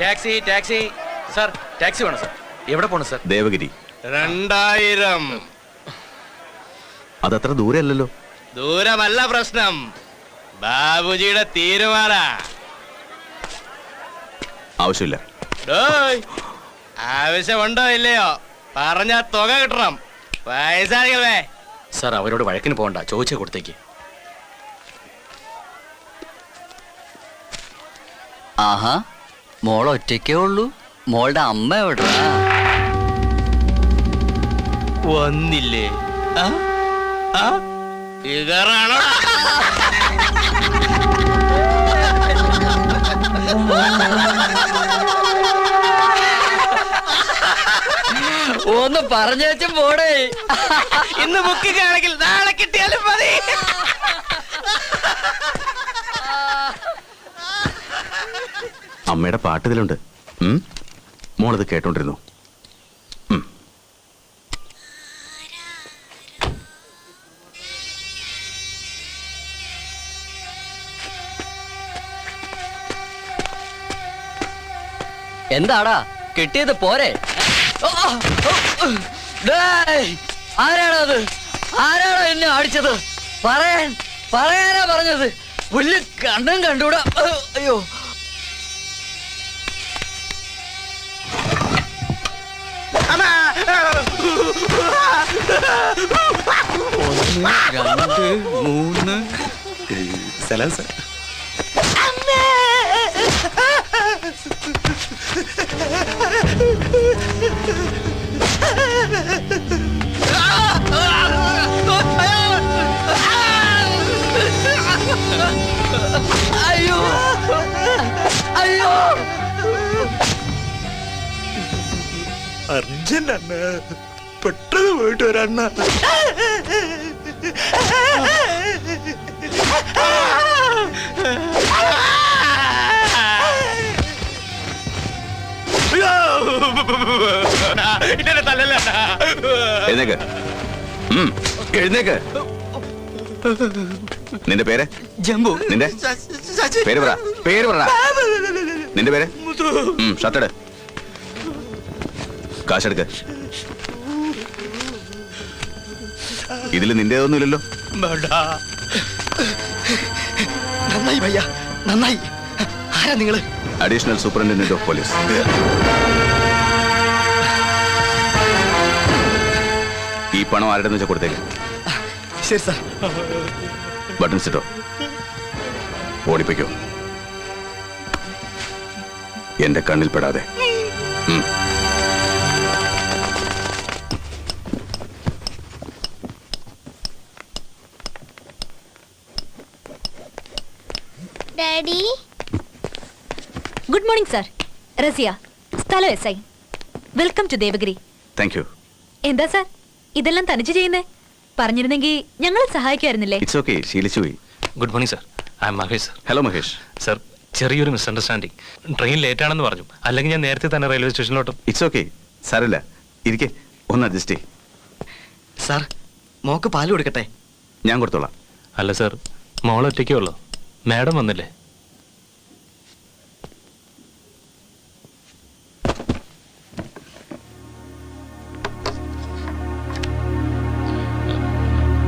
Taxi taxi sir, taxi വേണം sir. എവിടെ പോണം സാർ? ദേവഗിരി. 2000. അതത്ര ദൂരെ അല്ലല്ലോ. ദൂരമല്ല പ്രശ്നം, ബാബുജിയുടെ തീരുമാന. ആവശ്യമില്ല. ആവശ്യമുണ്ടോ ഇല്ലയോ പറഞ്ഞ തുക കിട്ടണം. പൈസ അടിക്കല്ലേ സാർ. അവരോട് വഴക്കിന് പോകണ്ട, ചോദിച്ചേ കൊടുത്തേക്ക്. ആഹാ, മോൾ ഒറ്റയ്ക്കേ ഉള്ളൂ. മോളുടെ അമ്മ എവിടാ? വന്നില്ലേ? ഫിഗറാണോ? ഒന്ന് പറഞ്ഞേച്ചും പോടേ. ഇന്ന് ബുക്കിംഗ് ആണെങ്കിൽ നാളെ കിട്ടിയാലും മതി. അമ്മയുടെ പാട്ട് ഇതിലുണ്ട്. മോളത് കേട്ടോണ്ടിരുന്നു. എന്താടാ കിട്ടിയത് പോരെ? ആരാണോ അത്? ആരാണോ എന്നെ അടിച്ചത്? പറയാനാ പറഞ്ഞത്. പുല്ല് കണ്ണും കണ്ടൂടാ. അയ്യോ, ഒന്ന്, രണ്ട്, മൂന്ന്. സലാം സാർ. അയ്യോ അയ്യോ, അർജന്റ് അണ്ണ, പെട്ടെന്ന് പോയിട്ട് വരണ്ണ. എഴുന്നേക്ക്, എഴുന്നേക്ക്. നിന്റെ പേര്? ജംബു. നിന്റെ പേര് പറ, പേര് പറ. നിന്റെ പേര്? ഷർട്ടെട്, കാശെടുക്ക്. ഇതില് നിന്റേതൊന്നുമില്ലല്ലോ. നന്നായി ഭയ്യ, നന്നായി. ആരാ നിങ്ങള്? Additional superintendent of police. ഈ പണം ആരുടെ വെച്ചാൽ കൊടുത്തേക്ക്. ശരി സാർ. ബട്ടൺസ് ഇട്ടോ, ഓടിപ്പിക്കോ. എന്റെ കണ്ണിൽ പെടാതെ. Daddy. Good morning sir. Razia, സ്ഥലം S I. Welcome to Devagiri. Thank you. എന്താ സാർ ഇതെല്ലാം തനിച്ച് ചെയ്യുന്നേ? പറഞ്ഞിരുന്നെങ്കിൽ ഞങ്ങൾ സഹായിക്കുമായിരുന്നില്ലേ? ഇറ്റ്സ് ഓക്കെ, ശീലിച്ചു പോയി. Good morning sir. I M Mahesh sir. Hello Mahesh. Sir, ചെറിയൊരു മിസ്അണ്ടർസ്റ്റാൻഡിങ്. ട്രെയിൻ ലേറ്റ് ആണെന്ന് പറഞ്ഞു. അല്ലെങ്കിൽ ഞാൻ നേരത്തെ തന്നെ റെയിൽവേ സ്റ്റേഷനിലോട്ട്. ഇറ്റ്സ് ഓക്കെ, സാരമില്ല. ഇരിക്കെ, ഒന്ന് അഡ്ജസ്റ്റ് ചെയ്. സാർ, മോക്ക് പാല് കൊടുക്കട്ടെ? ഞാൻ കൊടുത്തോളാം. അല്ല സർ, മോൾ ഒറ്റയ്ക്കേ ഉള്ളൂ. മാഡം വന്നില്ലേ?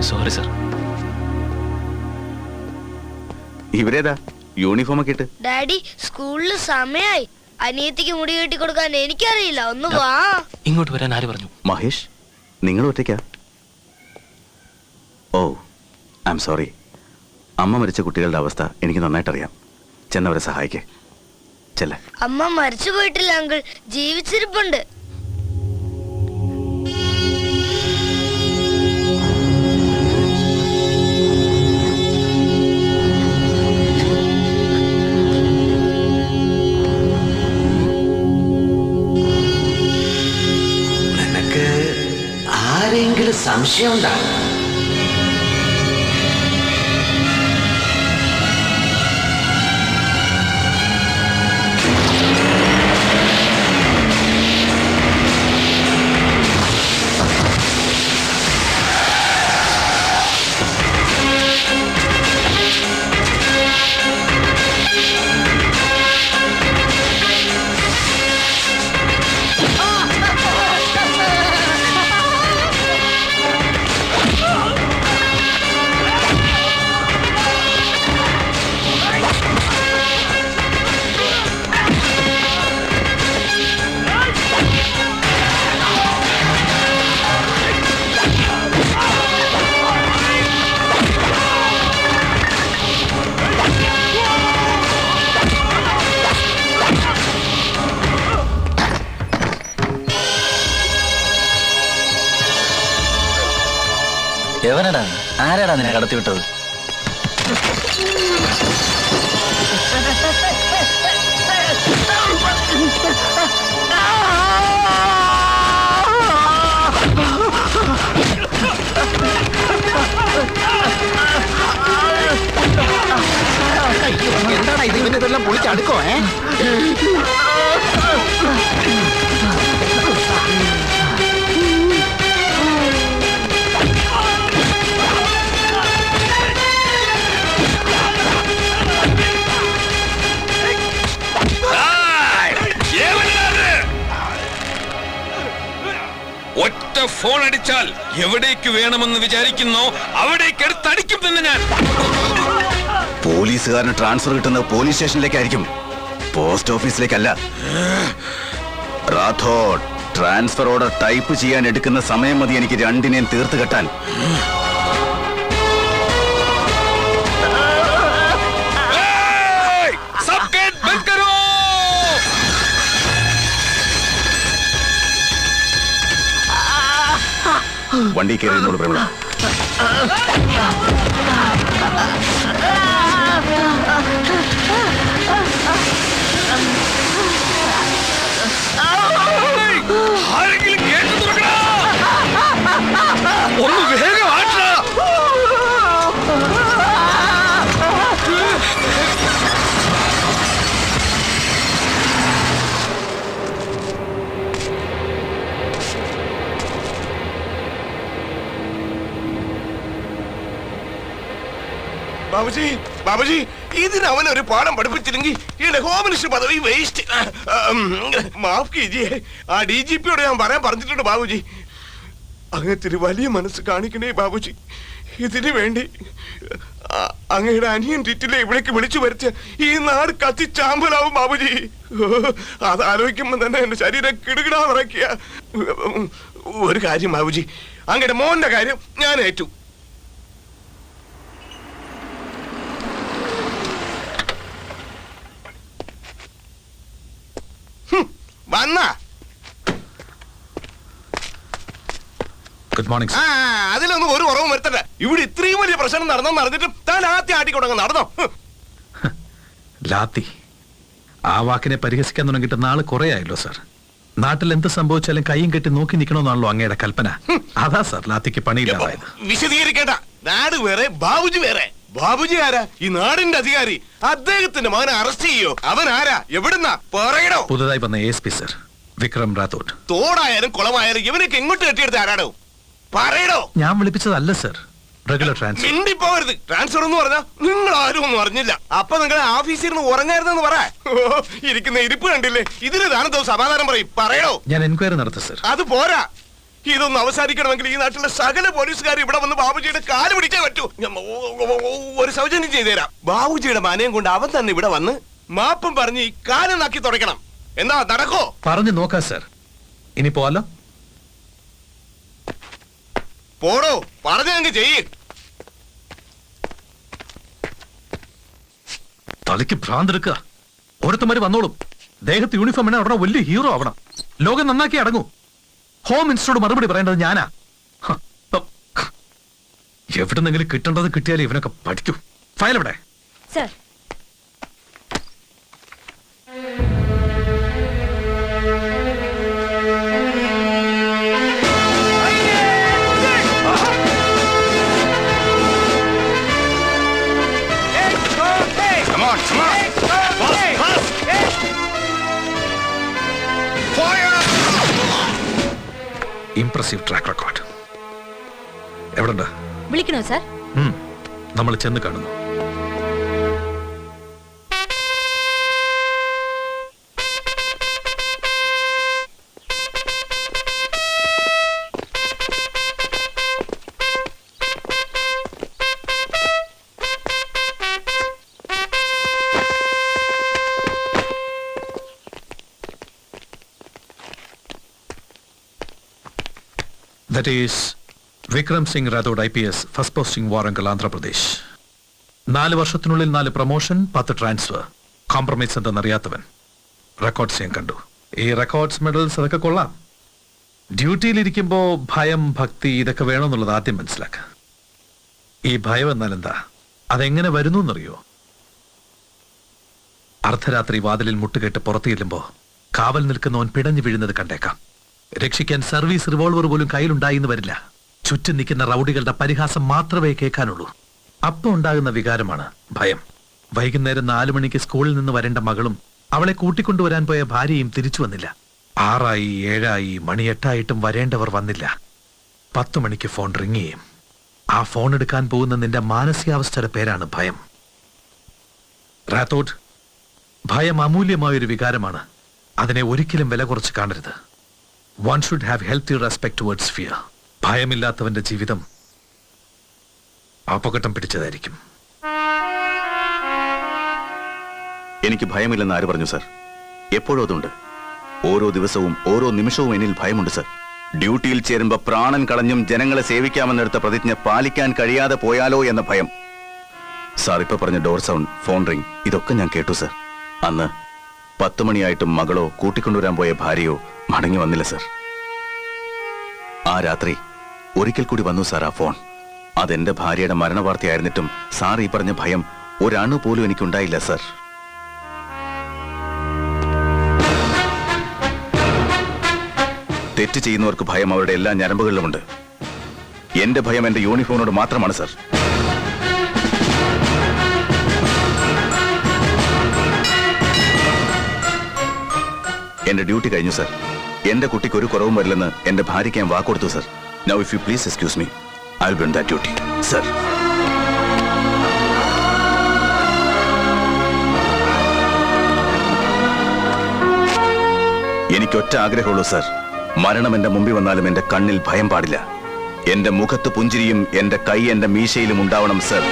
Sorry sir. ഇവരേതാ യൂണിഫോം ഒക്കെ ഇട്ട്? ഡാഡി, സ്കൂളിൽ സമയായി. അനിയത്തിക്ക് മുടി കെട്ടി കൊടുക്കാൻ എനിക്കറിയില്ല. ഒന്ന് വാ. ഇങ്ങോട്ട് വരാൻ ആര് പറഞ്ഞു? മഹേഷ്, നിങ്ങൾ ഒറ്റയ്ക്കാ? ഓ, ഐ എം സോറി. അമ്മ മരിച്ച കുട്ടികളുടെ അവസ്ഥ എനിക്ക് നന്നായിട്ടറിയാം. ചെന്നവരെ സഹായിക്കേ. ചെല്ല. അമ്മ മരിച്ചു പോയിട്ടില്ല അങ്കിൾ, ജീവിച്ചിരിപ്പുണ്ട്. നിനക്ക് ആരെങ്കിലും സംശയം ഉണ്ടാകും? എവനടാ ആരാടാ നിന്നെ കടത്തി വിട്ടത്? എന്താടാ ഇത്? ഇവനെല്ലാം പൊളിച്ചടുക്കോ? ഒറ്റ ഫോൺ അടിച്ചാൽ എവിടേക്ക് വേണമെന്ന് വിചാരിക്കുന്നോ അവിടേക്ക് എടുത്തടിക്കും തന്നെ ഞാൻ. പോലീസുകാരന് ട്രാൻസ്ഫർ കിട്ടുന്നത് പോലീസ് സ്റ്റേഷനിലേക്കായിരിക്കും, പോസ്റ്റ് ഓഫീസിലേക്കല്ല. റാഥോഡ്, ട്രാൻസ്ഫർ ഓർഡർ ടൈപ്പ് ചെയ്യാൻ എടുക്കുന്ന സമയം മതി എനിക്ക് രണ്ടിനെയും തീർത്ത് കെട്ടാൻ. വണ്ടി കയറി എന്നോട് പ്രേമള. ആരെങ്കിലും കേട്ടു തുറക്കടാ. ഒന്ന് വേഗം ആട്ടാ. ബാബുജി, ബാബുജി, ഇതിന് അവനൊരു പാഠം പഠിപ്പിച്ചില്ലെങ്കിൽ ഈയുടെ ഹോം മിനിസ്റ്റർ പദവി വേസ്റ്റ്. മാഫ് കീജിയെ, ആ DGP യോട് ഞാൻ പറയാൻ പറഞ്ഞിട്ടുണ്ട് ബാബുജി. അങ്ങനത്തെ വലിയ മനസ്സ് കാണിക്കണേ ബാബുജി. ഇതിനു വേണ്ടി അങ്ങയുടെ അനിയൻ ടിറ്റിലെ ഇവിടേക്ക് വിളിച്ചു വരുത്തിയ ഈ നാട് കത്തിച്ചാമ്പലാവും ബാബുജി. അത് ആലോചിക്കുമ്പോ തന്നെ എന്റെ ശരീരം കിടുകിടാ വിറയ്ക്കുക. ഒരു കാര്യം ബാബുജി, അങ്ങയുടെ മോന്റെ കാര്യം ഞാൻ ഏറ്റു. വന്ന ഗുഡ് മോർണിംഗ്. അതിലൊന്നും ഒരു കുറവും വരുത്തണ്ട. ഇവിടെ ഇത്രയും വലിയ പ്രശ്നം നടന്നെന്ന് അറിഞ്ഞിട്ടും താൻ ആദ്യം ആട്ടിക്കൊണ്ടങ്ങ് നടന്നോ? ലാത്തി, ആ വാക്കിനെ പരിഹസിക്കാൻ തുടങ്ങിയിട്ട് നാളെ കുറെ ആയല്ലോ സാർ. നാട്ടിൽ എന്ത് സംഭവിച്ചാലും കൈയും കെട്ടി നോക്കി നിൽക്കണമെന്നാണല്ലോ അങ്ങയുടെ കൽപ്പന. അതാ സാർ ലാത്തിക്ക് പണിയില്ലാതായത്. വിശദീകരിക്കേണ്ട. നാട് വേറെ, ബാബുജി വേറെ. ബാബുജി ആരാ? ഈ നാടിന്റെ അധികാരി. അദ്ദേഹത്തിന്റെ മകനെ അറസ്റ്റ് ചെയ്യോ? അവൻ ആരാ? എവിടുന്നാ? പറയണോ? പുതുതായി വന്ന ASP സർ, വിക്രം റാത്തോഡ്. തോടായാലും കുളമായാലും ഇവനൊക്കെ എങ്ങോട്ട് കെട്ടിയെടുത്ത് ആരാണോ? പറയണോ? ഞാൻ വിളിപ്പിച്ചതല്ല സർ, റെഗുലർ ട്രാൻസ്ഫർ. മിണ്ടിപ്പോവരുത്. ട്രാൻസ്ഫർ എന്ന് പറഞ്ഞാ നിങ്ങൾ ആരും ഒന്നും അറിഞ്ഞില്ല. അപ്പൊ നിങ്ങളെ ഓഫീസിൽ നിന്ന് ഉറങ്ങായിരുന്നെന്ന് പറ. ഇരിക്കുന്ന ഇരിപ്പ് കണ്ടില്ലേ? ഇതിന് താനത്തോ സമാധാനം പറയും. പറയണോ? ഞാൻ എൻക്വയറി നടത്തും സർ. അത് പോരാ. ഇതൊന്നും അവസാനിക്കണമെങ്കിൽ ഈ നാട്ടിലെ സകല പോലീസുകാർ ഇവിടെ വന്ന് ബാബുജിയുടെ കാല് പിടിച്ചേ പറ്റൂ. ഒരു സൗജന്യം ചെയ്തുതരാം. ബാബുജിയുടെ മനയും കൊണ്ട് അവൻ തന്നെ ഇവിടെ വന്ന് മാപ്പും പറഞ്ഞ് ഈ കാലം നാക്കി തുടയ്ക്കണം. എന്നാ നടക്കോ? പറഞ്ഞു നോക്കാം സർ. ഇനി പോവാലോ? പോടോ, പറഞ്ഞെങ്കിൽ ചെയ്യ്. തലയ്ക്ക് ഭ്രാന്തെടുക്കുക. ഓരോരുത്തന്മാര് വന്നോളും. ദേഹത്ത് യൂണിഫോം ഇടാൻ ഉടനെ വലിയ ഹീറോ ആവണം. ലോകം നന്നാക്കി അടങ്ങൂ. ഹോം മിനിസ്റ്ററോട് മറുപടി പറയേണ്ടത് ഞാനാ. എവിടെന്നെങ്കിലും കിട്ടേണ്ടത് കിട്ടിയാലേ ഇവനൊക്കെ പഠിക്കൂ. ഫയൽ എവിടെ? Sir, impressive track record. എവിടെണ്ട്? വിളിക്കണോ സാർ? നമ്മൾ ചെന്ന് കാണുന്നു. That is Vikram Singh Rathod IPS, first posting Warangal, Andhra Pradesh. 4 വർഷത്തിനുള്ളിൽ 4 പ്രൊമോഷൻ, 10 ട്രാൻസ്ഫർ. കോംപ്രമൈസ് എന്തെന്നറിയാത്തവൻ. റെക്കോർഡ്സ് ഞാൻ കണ്ടു. ഈ റെക്കോർഡ്സ് മെഡൽസ് അതൊക്കെ കൊള്ളാം. ഡ്യൂട്ടിയിലിരിക്കുമ്പോൾ ഭയം, ഭക്തി ഇതൊക്കെ വേണമെന്നുള്ളത് ആദ്യം മനസ്സിലാക്കുക. ഈ ഭയം എന്നാൽ എന്താ? അതെങ്ങനെ വരുന്നു എന്നറിയോ? അർദ്ധരാത്രി വാതിലിൽ മുട്ടുകെട്ട് പുറത്തു ചെല്ലുമ്പോ കാവൽ നിൽക്കുന്നവൻ പിടഞ്ഞു വീഴുന്നത് കണ്ടേക്കാം. രക്ഷിക്കാൻ സർവീസ് റിവോൾവർ പോലും കയ്യിലുണ്ടായിന്ന് വരില്ല. ചുറ്റും നിൽക്കുന്ന റൗഡികളുടെ പരിഹാസം മാത്രമേ കേൾക്കാനുള്ളൂ. അപ്പൊ ഉണ്ടാകുന്ന വികാരമാണ് ഭയം. വൈകുന്നേരം 4 മണിക്ക് സ്കൂളിൽ നിന്ന് വരേണ്ട മകളും അവളെ കൂട്ടിക്കൊണ്ടുവരാൻ പോയ ഭാര്യയും തിരിച്ചു വന്നില്ല. 6 ആയി 7 ആയി മണി 8 ആയിട്ടും വരേണ്ടവർ വന്നില്ല. 10 മണിക്ക് ഫോൺ റിങ് ചെയ്യും. ആ ഫോൺ എടുക്കാൻ പോകുന്ന നിന്റെ മാനസികാവസ്ഥയുടെ പേരാണ് ഭയം. റാത്തോഡ്, ഭയം അമൂല്യമായൊരു വികാരമാണ്. അതിനെ ഒരിക്കലും വില കുറച്ച് കാണരുത്. One should have healthy respect towards fear. ഭയമില്ലാത്തവന്റെ ജീവിതം അപകടം പിടിച്ചതായിരിക്കും. എനിക്ക് ഭയമില്ലെന്ന് ആര് പറഞ്ഞു സർ? എപ്പോഴും അതുണ്ട്. ഓരോ ദിവസവും ഓരോ നിമിഷവും എന്നിൽ ഭയമുണ്ട് സർ. ഡ്യൂട്ടിയിൽ ചേരുമ്പോ പ്രാണൻ കളഞ്ഞും ജനങ്ങളെ സേവിക്കാമെന്നെടുത്ത പ്രതിജ്ഞ പാലിക്കാൻ കഴിയാതെ പോയാലോ എന്ന ഭയം. സാർ ഇപ്പൊ പറഞ്ഞ ഡോർ സൗണ്ട്, ഫോൺ റിംഗ്, ഇതൊക്കെ ഞാൻ കേട്ടു സർ. അന്ന് 10 മണിയായിട്ടും മകളോ കൂട്ടിക്കൊണ്ടുവരാൻ പോയ ഭാര്യയോ മടങ്ങി വന്നില്ല സർ. ആ രാത്രി ഒരിക്കൽ കൂടി വന്നു സാർ ആ ഫോൺ. അതെന്റെ ഭാര്യയുടെ മരണവാർത്തയായിരുന്നിട്ടും സാർ ഈ പറഞ്ഞ ഭയം ഒരണു പോലും എനിക്കുണ്ടായില്ല സർ. തെറ്റ് ചെയ്യുന്നവർക്ക് ഭയം അവരുടെ എല്ലാ ഞരമ്പുകളിലുമുണ്ട്. എന്റെ ഭയം എന്റെ യൂണിഫോമിനോട് മാത്രമാണ് സർ. എന്റെ ഡ്യൂട്ടി കഴിഞ്ഞു സർ. എന്റെ കുട്ടിക്ക് ഒരു കുറവും വരില്ലെന്ന് എന്റെ ഭാര്യയ്ക്ക് ഞാൻ വാക്കൊടുത്തു sir. Now if you please excuse me, I will be on that duty sir. എനിക്കൊറ്റ ആഗ്രഹമുള്ളൂ സർ. മരണം എന്റെ മുമ്പിൽ വന്നാലും എന്റെ കണ്ണിൽ ഭയം പാടില്ല. എന്റെ മുഖത്ത് പുഞ്ചിരിയും എന്റെ കൈ എന്റെ മീശയിലും ഉണ്ടാവണം സർ.